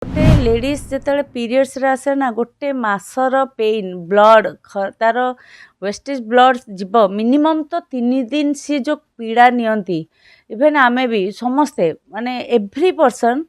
गोटे लेडीज जिते पीरियड्स आसे ना गोटे मासर पेन ब्लड तार वेस्टेज ब्लड जीव मिनिमम तो 3 दिन सी जो पीड़ा नियंती इवेन आमे भी समस्ते माने एव्री पर्सन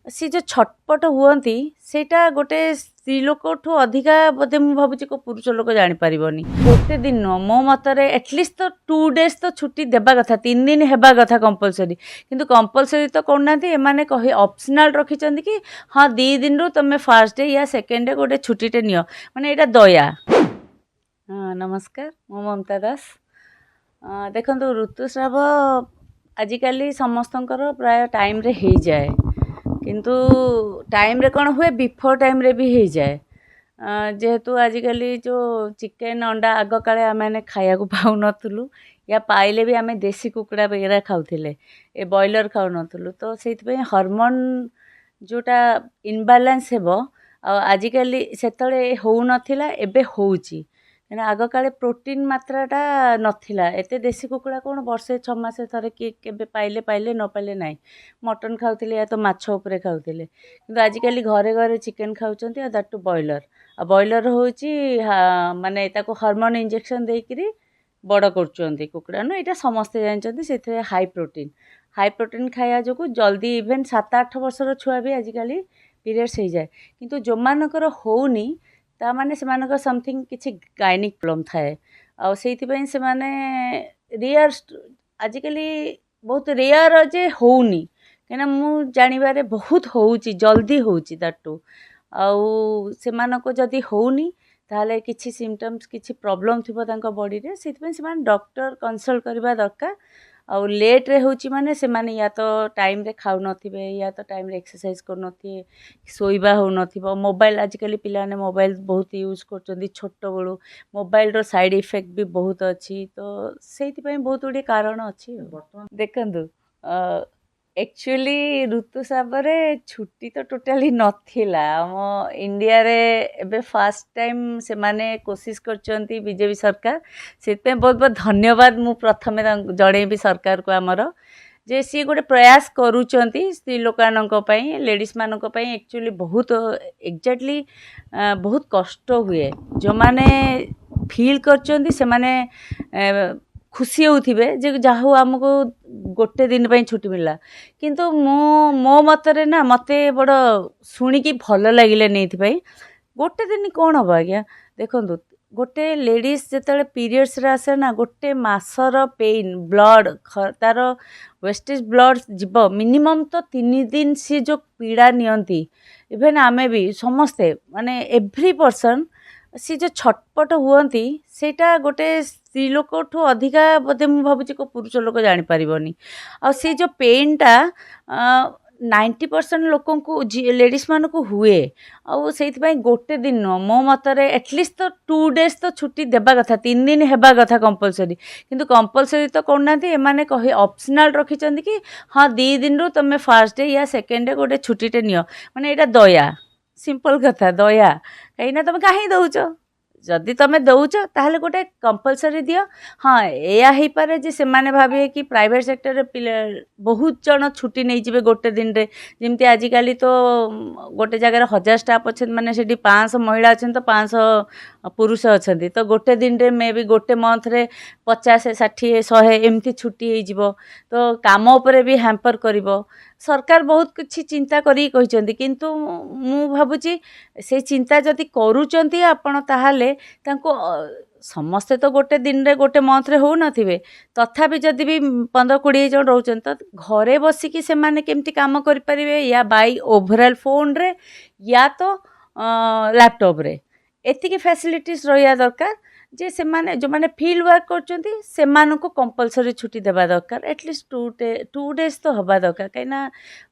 सी जो छटपट हुअंती सेटा गोटे स्त्री लोक ठू अधिका बोधे मु भावुची को पुरुष लोक जानी परिबनी गोटे दिन नुह मो मतरे एटलिस्ट तो 2 डेज तो छुट्टी देबा कथा 3 दिन हेबा कथा कंपलसरी किंतु कंपलसरी तो करनांती एमाने कहि ऑप्शनल रखिचंदी कि हाँ 2 दिन रु तमे फर्स्ट डे या सेकेंड डे गोटे छुट्टीटे नियो माने एटा दया। हाँ नमस्कार मो ममता दास। देखो ऋतुस्राव आजिकल समस्तंकर प्राय टाइम रे हो जाए किंतु टाइम रे कौन हुए बिफोर टाइम रे भी हो जाए जेहेतु आजिकल जो चिकेन अंडा आग काले आम खाया पाऊ नथुलु या पाइले भी आम देसी कुकुड़ा वगैरह खाऊले ए बॉयलर खाऊ नथुलु तो से हार्मोन जोटा इनबालांस हेबो आजिकल सेतळे हो नथिला एबे होउची कहीं आग काले प्रोटीन मात्राटा नथिला एते देसी कुकुड़ा कौन वर्षे 6 मास थरे के पाइले पाइले न पाइले नाई मटन खाऊले या तो माछ उपरे खाऊले किंतु आजिकल घरे घरे चिकेन खाऊचंती आ दैट टू बॉयलर आ बॉयलर होउची माने ताको हार्मोन इंजेक्शन देकरी बड़ करचंती कुकुड़ा न एटा समस्ते जानचंती सेथे हाई प्रोटीन खाया जो जल्दी इवेन 7-8 वर्षर छुआ भी आजिकल पीरियड्स हो जाए किंतु जो मानकर होनी ता माने सेमानकर समथिंग किछि गायनिक प्रॉब्लम थाए आ सेइथिपई से माने रेयर आजिकल बहुत रेयर जे होनी कहीं मु जानिबारे बहुत होउची जल्दी होउची दैट आउ सेमानको जदि होनी ताहले किछि सिम्पटम्स किछि प्रॉब्लम थिबो तांको बॉडी रे सेइथिपई से माने डॉक्टर कंसल्ट करबा दरकार आउ लेट रे होची माने से माने या तो टाइम रे खाउ नथिबे या तो टाइम रे एक्सरसाइज कर नथिबे सोइबा हो नथिबो मोबाइल आजिकल पिलाने मोबाइल बहुत यूज करचंदी छोट बळु मोबाइल रो साइड इफेक्ट भी बहुत अच्छी तो सेइथिपई बहुत गुडी कारण अच्छी देखंतु एक्चुअली ऋतुस्रावरे छुट्टी तो टोटाली नथिला आम इंडिया रे एबे फर्स्ट टाइम से माने कोशिश करचंती बीजेपी सरकार सेते बहुत बहुत धन्यवाद मु प्रथमे जणेबी सरकार को आमर जे सी गोटे प्रयास करूचंती स्त्री लोकानंक पई लेडीज मानक पई एक्चुअली बहुत एग्जैक्टली बहुत कष्ट हुए जो माने फील करचंती से माने खुशी होउथिबे जे जाहु हमको गोटे दिन पे छुट्टी मिलला किंतु मो मतरे ना मते बड़ शुणिकी भल लगिले नहीं गोटे दिन कौन हम आज्ञा देखु गोटे लेडीज जिते पीरियड्स आसे ना गोटे मासर पेन ब्लड तार वेस्टेज ब्लड जीव मिनिमम तो 3 दिन सी जो पीड़ा नियंती इवेन आमे भी समस्ते माने एव्री पर्सन सी जो छटपट हुअंती सेटा गोटे स्त्री लोक ठू अधिका बोधे मु भावुची को पुरुष लोक जानी परिबनी आ से जो पेनटा 90% लोक लेडीज मान को हुए आई गोटे दिन नुह मो मतरे एटलिस्ट तो 2 डेज तो छुट्टी देबा कथा 3 दिन हेबा कथा कंपलसरी किंतु कंपलसरी तो करनांती एमाने कहि ऑप्शनल रखिचंदी कि हाँ 2 दिन रु तमे फर्स्ट डे या सेकेंड डे गोटे छुट्टीटे नियो माने एटा दया सिंपल कथा दया कहीं तुम कहीं दौच जदि तुम दौच ताहले गोटे कंपलसरी दियो हाँ या हो पारे जे से माने भाबे कि प्राइवेट सेक्टर रे पिले बहुत जन छुट्टी नहीं जिवे गोटे दिन रे जेमती आजिकल तो गोटे जगह 1000 स्टाफ अच्छे माने सेठी 500 महिला अच्छे तो 500 पुरुष अच्छा तो गोटे दिन रे मे भी गोटे मंथ रे 50-60-100 एमती छुट्टी हो जिवो तो काम उपरे भी हैम्पर करिवो सरकार बहुत किछि चिंता करी कहिसंती किंतु मु भाबुची से चिंता जदि करूचंती आपण ताहाले तांको समस्ते तो गोटे दिन रे गोटे मंथ रे हो नथिबे तथापि जदि भी 15-20 जन रहउचन तो घरे बसिकी से माने केमती काम करि परिबे या बाई ओवरऑल फोन रे या तो लैपटॉप रे एतिकी फैसिलिटीज रहिया दरकार जे से माने जो माने फील्ड वर्क करचंती से मानको को कंपलसरी छुट्टी देबा दरकार एटलीस्ट 2 डेज तो हबा दरकार कहिना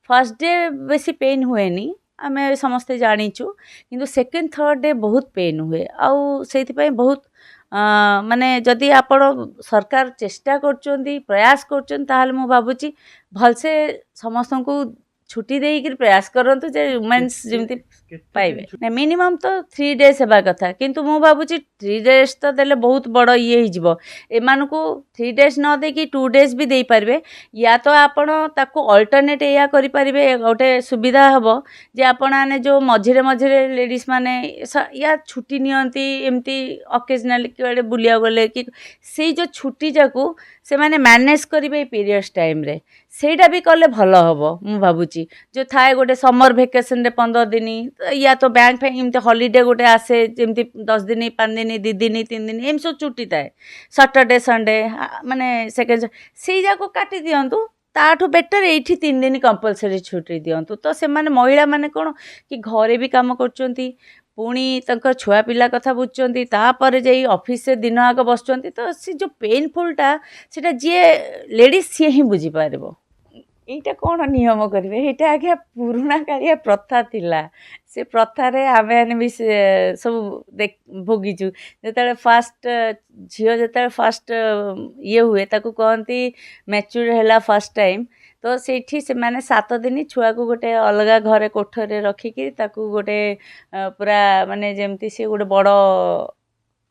फर्स्ट डे बेसी पेन हुएनी आमे समस्ते जानिचु किंतु सेकेंड थर्ड डे बहुत पेन हुए आउ सेइथिपई बहुत माने जदि आपण सरकार चेष्टा करचंती प्रयास करचंती ताहाले मु भाबुची भलसे समस्त को छुट्टी देकर प्रयास करंतु जे वुमेन्स जेमती पाइबे ना मिनिमम तो 3 डेज हेबा कथा किंतु मु भाबुची 3 डेज तो देले बहुत बड़ ये हिजबो एमान को 3 डेज न दे कि 2 डेज भी दे पारबे या तो आपण ताको अल्टरनेट या करि पारिबे गोटे सुविधा हबो जे आपण आने जो मझिरे मझिरे लेडीज माने या छुट्टी नियंती एमती ओकेजनली केडे बुलिया गले कि से जो छुट्टी जाकू से माने मैनेज करिवे पीरियड्स टाइम रे सेटा भी कले भल हम मु भावुची जो थाए गोटे समर भेकेसन रे 15 दिन या तो बैंक फैंक एमती हॉलीडे गोटे आसे जमती 10 दिन 5 दिन 2 दिन 3 दिन एम सब छुट्टी थाए सैटरडे संडे माने सेकेंड से जाको काटी दियंतु ताठू बेटर एठी 3 दिन कंपलसरी छुट्टी दियंतु तो से माने महिला माने कोन कि घरे भी काम करचंती पुणी तंकर छुआ पिला कथा बुझुंती तापर जाई ऑफिस से दिन आग बसुंती तो से जो पेनफुलटा सेटा जे लेडीज सी ही बुझी पारबो এইটা কোন নিয়ম করিবে এইটা আগে পুরুনা কালিয়া প্রথা थिला से प्रथा रे आमे भी सब भोगीचु जेते फास्ट झील जेते फास्ट ये हुए ताकू कहती मैच्योर हैला फर्स्ट टाइम तो सेठी से माने 7 दिन छुआ को गोटे अलगा घरे कोठरे रखिकी ताकू गोटे पूरा माने जेमती से गोटे बड़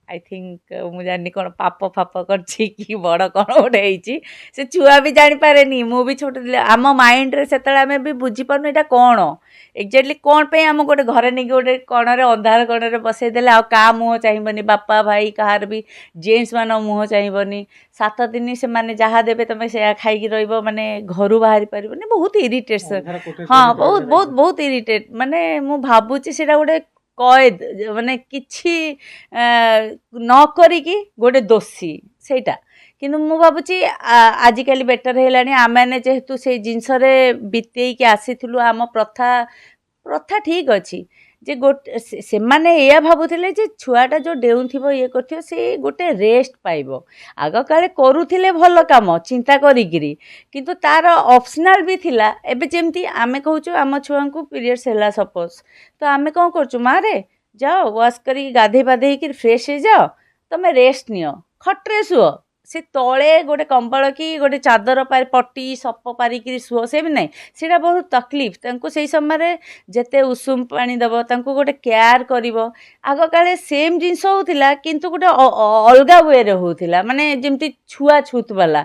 आई थिंक मु जानी कौन पाप फाप कर बड़ कौन गोटे से छुआ भी जापारे मु भी छोट आम माइंड रे से आम भी बुझीपार यहाँ कौन एक्जाक्टली कौन पे आम गोटे घरे नहीं गोटे कणरे अंधार कणरे बसईदेले आ क्या मुँह चाहिए बापा भाई कहार भी जेन्ट्स मान मुँह चाहिए 7 दिन से माने जहाँ देवे तुम से खाई रही माने घर बाहरी पार बहुत इरिटेट हाँ बहुत बहुत बहुत इरिटेट माने मु भावुची से गोटे कैद माने किछि न करिकी गोटे दोषी सेटा किंतु मु भावुची आजिकल बेटर है आम जेहेतु से जिनस बीतेक आसीलु आम प्रथा प्रथा ठीक अच्छी जे गोटे से माने या भावुले जे छुआटा जो डेउथिबो ये करथिबो से गोटे रेस्ट पाइबो आग काले करूथिले भल काम चिंता करिगिरी किंतु तार ऑप्शनल भी थिला एबे जेमती आमे कहूछु आम छुआ को पीरियड्स हैला सपोज तो आमे कौन करछु मारे जाओ वॉश करी गाधे बाधे कि फ्रेश हो जाओ तमे रेस्ट नियो खट्रे सुओ से तले गोटे कंबल कि गोटे चादर पट्टी सप पारिकी शुओ से भी नहीं सीटा बहुत तकलीफ तांको से समय जेते उषुम पानी दब तांको गोटे केयर करिवो आग काले सेम जिनस होतिला किंतु गोटे अलगा वे रे होतिला माने जेमती छुआ छूत वाला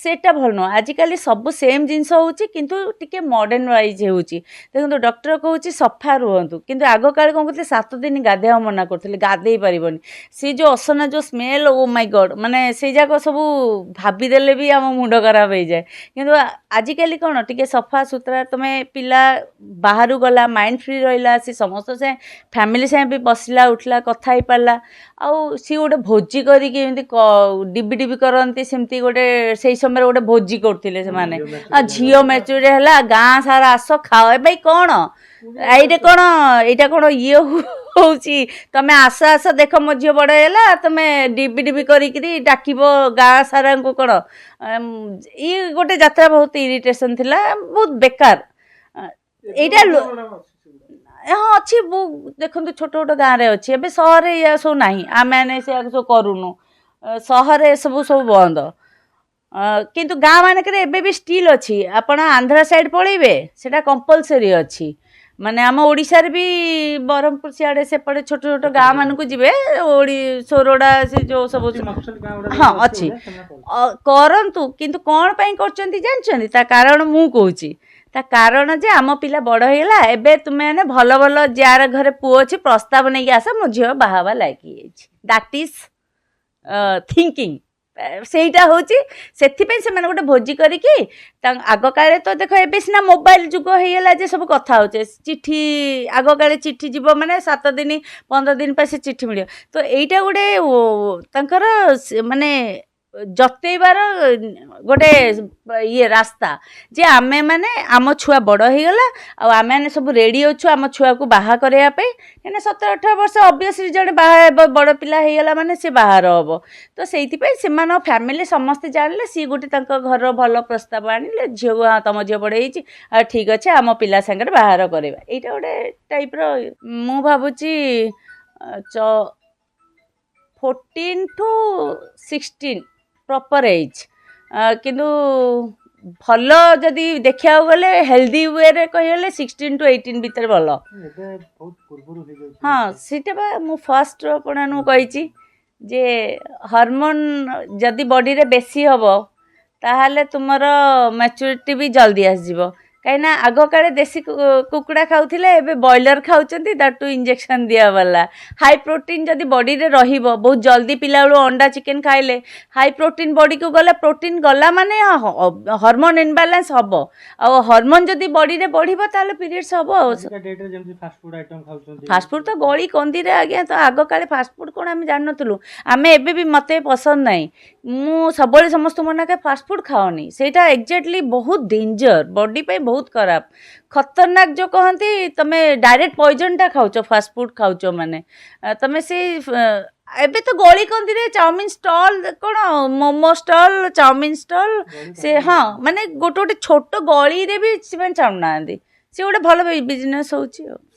सेटा भल न आजिकल सब सेम जिनस होची किंतु टिके मॉडर्न वाइज होची देखो डॉक्टर कहूची सफा रुहंतु किंतु आग काले कोन करते 7 दिन गाधेवा मना करथिले गाधेई परिबनी से जो असना जो स्मेल ओ माय गॉड माने से जाको सब भाविदेले भी आम मुंड खराब हो जाए किंतु आजिकल कौन टिके सफा सुतरा तुम्हें पिला बाहर गला माइंड फ्री रहा सी समस्त से फैमिली से भी बसला उठला कथा ही पारला आउ सी गोटे भोजी करके डिबी डिबी करती सेमती गोटे से समय गोटे भोजी करते से माने झील मैच्योर है गाँ सारा आस खाओ ए भाई कौन ये कौन यहाँ कौन ये होची तमे आस आस देख मो झील बड़ है तमे डिबी डिबी करी डाकिब गाँ सारा को कौन ये गोटे यात्रा बहुत इरिटेशन थिला बहुत बेकार यहाँ हाँ अच्छी देखो छोट छोट गाँव में अच्छी एवं सहर या सब ना आम मैंने से सब करूनु सहर सब सब बंद किंतु गाँ मानक भी स्टिल अच्छी आपण आंध्रा साइड पलैबे सेटा कंपलसरी अच्छी माने आम ओडिशा रे भी बरहमपुर सियाड़े सेपटे छोट छोट गाँ मानक जीवे सोरडा से जो सब हाँ अच्छी करंतु किंतु कौन पाई करचंती जानचंती ता कारण मु कहूची ता कारण जे आम पिला बड़ होगा एबे तुमे ने भल भल जार घरे पुओ अच्छी प्रस्ताव नहीं आस मो झील बाहावा लागी दैट इज थिंकिंग सेटा होची सेथिपे से माने गोटे भोजी करिकी आग काले तो देख एबे सिना मोबाइल जुग होइला जे सब कथा होचे चिट्ठी आग काले चिट्ठी जीव माने 7 दिन 15 दिन पे से चिट्ठी मिलियो तो एइटा गोटे तंकर माने जतेबार गोटे ये रास्ता जे आमे माने आम छुआ बड़ हो गला आम मैंने सब रेडी अच्छु आम छुआ को बाहा करने कहीं 17-18 वर्ष ऑब्वियसली जड़े बाहा बड़ पिला हो गला माने से बाहर हम तो से फैमिली समस्ते जानले सी गोटे घर भल प्रस्ताव आनिले झील को हाँ तुम झील बड़े ठीक अच्छे आम पिला सागर बाहर करवा यहाँ गोटे टाइप रु भावुची 14 to 16 प्रॉपर एज किंतु ଭଲ ଯଦି ଦେଖିବାକୁ ଗଲେ ହେଲ୍ଦି ୱେରେ କହିଗଲେ 16 to 18 ଭିତରେ ଭଲ। ଏବେ ବହୁତ ପୂର୍ବରୁ ହେଇଯାଉଛି। ହଁ ସେଇଟା ବା ମୁଁ ଫାର୍ଷ୍ଟ ଆପଣଙ୍କୁ କହିଛି ଯେ ହରମୋନ୍ ଯଦି ବଡ଼ିରେ ବେଶୀ ହେବ ତାହେଲେ ତୁମର ମ୍ୟାଚୁରିଟି ବି ଜଲ୍ଦି ଆସିଯିବ। କାହିଁକିନା ଆଗକାଳେ ଦେଶୀ କୁକୁଡ଼ା ଖାଉଥିଲେ, ଏବେ ବ୍ରଏଲର ଖାଉଛନ୍ତି, ତାଠୁ ଇଞ୍ଜେକ୍ସନ୍ ଦିଆବାଲା। ହାଇ ପ୍ରୋଟିନ୍ ଯଦି ବଡ଼ିରେ ରହିବ, ବହୁତ ଜଲ୍ଦି ପିଲାବେଳୁ ଅଣ୍ଡା ଚିକେନ୍ ଖାଇଲେ ହାଇ ପ୍ରୋଟିନ୍ ବଡ଼ିକୁ ଗଲେ, ପ୍ରୋଟିନ୍ ଗଲା ମାନେ ହରମୋନ୍ ଇନବାଲାନ୍ସ ହେବ। ଆଉ ହରମୋନ୍ ଯଦି ବଡ଼ିରେ ବଢ଼ିବ ତାହେଲେ ପିରିୟଡ଼୍ସ ହେବ। ଆଉ ଆଜିକା ଡେଟ୍ରେ ଯେମିତି ଫାଷ୍ଟଫୁଡ୍ ଆଇଟମ୍ ଖାଉଛନ୍ତି, ଫାଷ୍ଟଫୁଡ୍ ତ ଗଳି କନ୍ଦିରେ ଆଜ୍ଞା, ତ ଆଗକାଳେ ଫାଷ୍ଟଫୁଡ୍ କ'ଣ ଆମେ ଜାଣିନଥିଲୁ? ଆମେ ଏବେ ବି ମୋତେ ପସନ୍ଦ ନାହିଁ। ମୁଁ ସବୁବେଳେ ସମସ୍ତଙ୍କୁ ମନା କରେ ଫାଷ୍ଟଫୁଡ୍ ଖାଅନି, ସେଇଟା ଏକ୍ଜାକ୍ଟଲି ବହୁତ ଡେଞ୍ଜର, ବଡି ପାଇଁ ବହୁତ ଖରାପ, ଖତରନାକ। ଯେଉଁ କହନ୍ତି ତମେ ଡାଇରେକ୍ଟ ପଏଜନଟା ଖାଉଛ ଫାଷ୍ଟଫୁଡ୍ ଖାଉଛ ମାନେ। ତମେ ସେଇ ଏବେ ତ ଗଳି କନ୍ଦିରେ ଚାଉମିନ ଷ୍ଟଲ୍, କ'ଣ ମୋମୋ ଷ୍ଟଲ୍, ଚାଉମିନ ଷ୍ଟଲ୍, ସେ ହଁ ମାନେ ଗୋଟେ ଗୋଟେ ଛୋଟ ଗଳିରେ ବି ସେମାନେ ଚାହୁଁନାହାନ୍ତି। ସେ ଗୋଟେ ଭଲ ବିଜନେସ୍ ହେଉଛି ଆଉ।